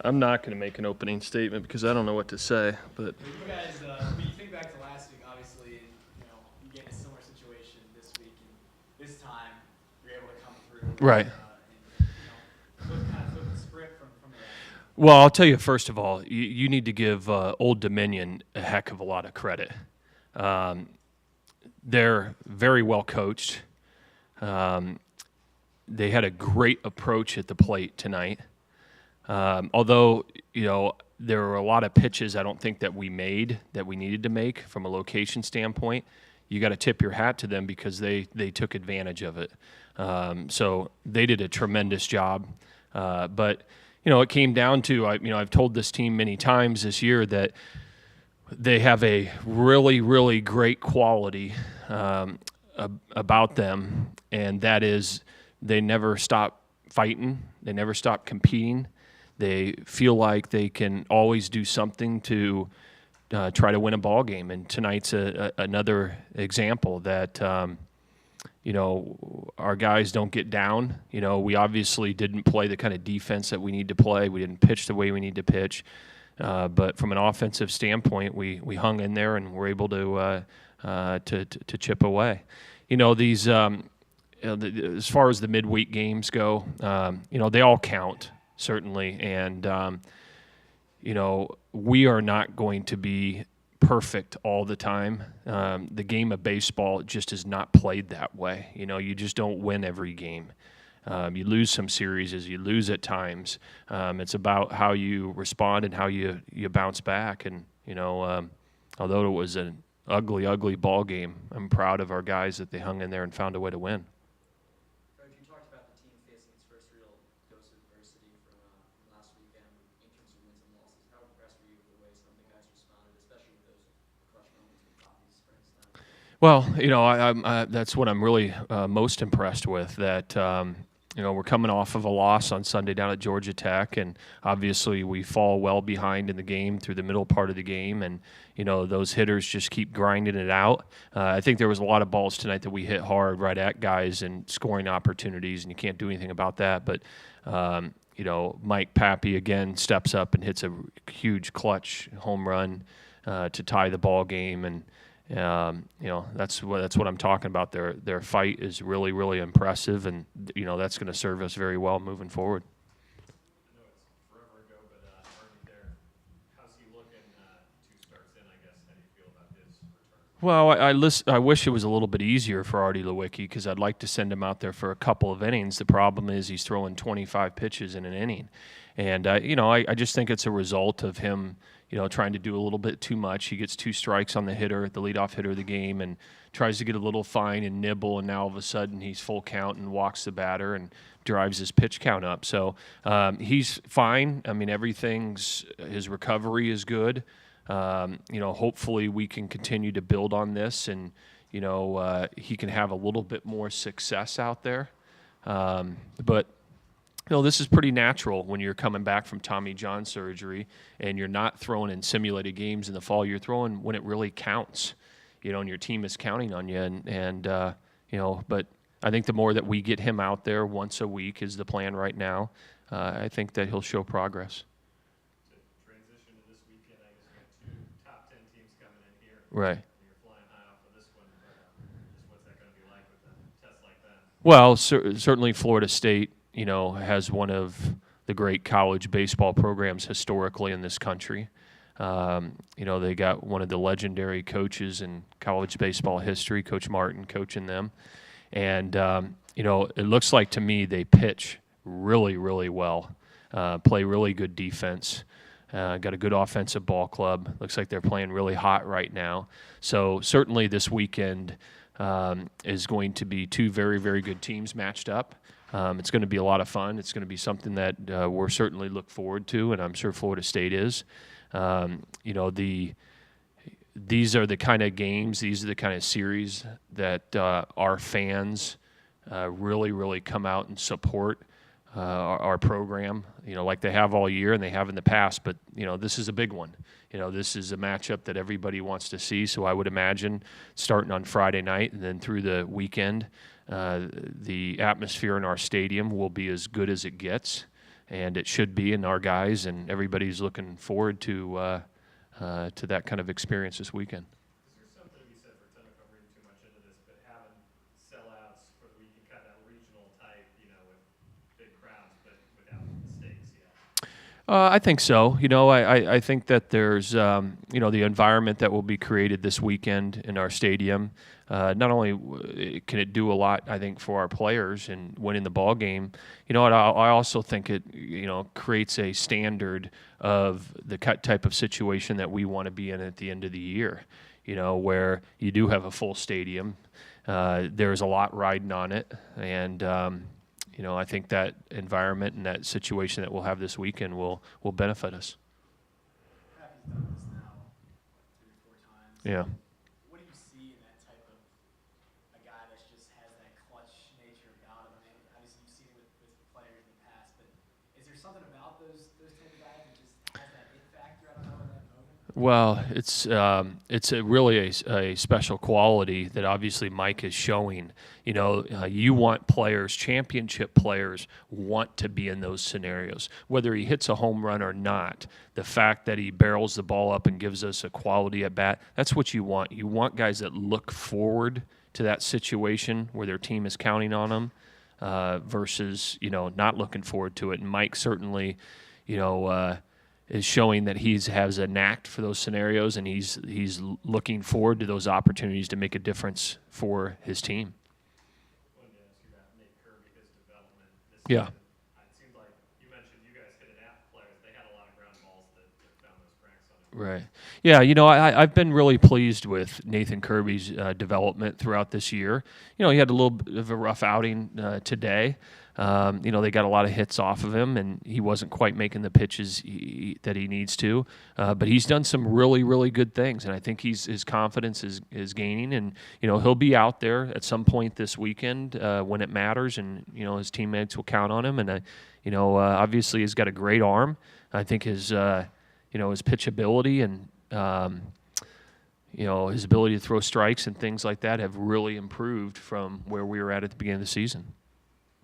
I'm not going to make an opening statement because I don't know what to say. But you guys, when you think back to last week, obviously, you get in a similar situation this week, and this time you're able to come through. Right. Kind of flip the script from there. Well, I'll tell you, first of all, you need to give Old Dominion a heck of a lot of credit. They're very well coached. They had a great approach at the plate tonight. Although, there were a lot of pitches I don't think that we made that we needed to make from a location standpoint. You got to tip your hat to them because they took advantage of it. So they did a tremendous job. But, it came down to, I've told this team many times this year that they have a really, really great quality about them, and that is they never stop fighting. They never stop competing. They feel like they can always do something to try to win a ball game. And tonight's another example that, our guys don't get down. We obviously didn't play the kind of defense that we need to play. We didn't pitch the way we need to pitch. But from an offensive standpoint, we hung in there and were able to chip away. These as far as the midweek games go, they all count, certainly. And, we are not going to be perfect all the time. The game of baseball just is not played that way. You just don't win every game. You lose some series, you lose at times. It's about how you respond and how you bounce back. And, although it was an ugly, ugly ball game, I'm proud of our guys that they hung in there and found a way to win. You talked about the team facing its first real dose of adversity from last weekend in terms of wins and losses. How impressed were you with the way some of the guys responded, especially with those clutch moments we caught these sprints now? Well, that's what I'm really most impressed with, that we're coming off of a loss on Sunday down at Georgia Tech, and obviously we fall well behind in the game through the middle part of the game, and those hitters just keep grinding it out. I think there was a lot of balls tonight that we hit hard right at guys and scoring opportunities, and you can't do anything about that. But Mike Pappy again steps up and hits a huge clutch home run to tie the ball game, and that's what I'm talking about. Their fight is really, really impressive, and that's going to serve us very well moving forward. I know it's forever ago, but Artie there, how's he looking 2 starts in, I guess? How do you feel about his return? Well, I wish it was a little bit easier for Artie Lewicki because I'd like to send him out there for a couple of innings. The problem is he's throwing 25 pitches in an inning, and I just think it's a result of him trying to do a little bit too much. He gets 2 strikes on the leadoff hitter of the game, and tries to get a little fine and nibble, and now all of a sudden he's full count and walks the batter and drives his pitch count up. So he's fine. I mean, his recovery is good. Hopefully we can continue to build on this, and he can have a little bit more success out there. But this is pretty natural when you're coming back from Tommy John surgery and you're not throwing in simulated games in the fall. You're throwing when it really counts, and your team is counting on you. But I think the more that we get him out there once a week is the plan right now. I think that he'll show progress. To transition to this weekend, I guess we have 2 top 10 teams coming in here. Right. You're flying high off of this one, but just what's that going to be like with a test like that? Well, certainly Florida State, has one of the great college baseball programs historically in this country. They got one of the legendary coaches in college baseball history, Coach Martin, coaching them. And, it looks like to me they pitch really, really well, play really good defense, got a good offensive ball club. Looks like they're playing really hot right now. So certainly this weekend is going to be 2 very, very good teams matched up. It's going to be a lot of fun. It's going to be something that we're certainly look forward to, and I'm sure Florida State is. These are the kind of games, these are the kind of series that our fans really, really come out and support our program, like they have all year and they have in the past. But, this is a big one. This is a matchup that everybody wants to see. So I would imagine starting on Friday night and then through the weekend, the atmosphere in our stadium will be as good as it gets. and it should be. And our guys and everybody's looking forward to that kind of experience this weekend. Is there something to be said for, I don't know if I'm reading too much into this, but having sellouts for the weekend, kind of that regional type, with big crowds, but without the stakes yet? I think so. I think that there's, the environment that will be created this weekend in our stadium. Not only can it do a lot, I think, for our players and winning the ball game, I also think it, creates a standard of the type of situation that we want to be in at the end of the year, where you do have a full stadium. There's a lot riding on it, and I think that environment and that situation that we'll have this weekend will benefit us. Happy's done this now, 3 or 4 times. Yeah. What do you see in that type of a guy that just has that clutch nature about him? I mean, obviously you've seen it with players in the past, but is there something about those type of guys that just has that it factor? I don't know, in that moment. Well, it's really a special quality that obviously Mike is showing. You want players, championship players, want to be in those scenarios. Whether he hits a home run or not, the fact that he barrels the ball up and gives us a quality at bat, that's what you want. You want guys that look forward to that situation where their team is counting on them versus, not looking forward to it. And Mike certainly, is showing that he has a knack for those scenarios, and he's looking forward to those opportunities to make a difference for his team. Wanted to ask you about Nate Kirby, his development this Yeah. season. It seemed like you mentioned you guys hit it at players. They had a lot of ground balls that found those cracks on it. Right. Yeah, I've been really pleased with Nathan Kirby's development throughout this year. He had a little bit of a rough outing today. They got a lot of hits off of him, and he wasn't quite making the pitches that he needs to. But he's done some really, really good things, and I think his confidence is gaining. And he'll be out there at some point this weekend when it matters, and his teammates will count on him. And obviously he's got a great arm. I think his pitchability and his ability to throw strikes and things like that have really improved from where we were at the beginning of the season.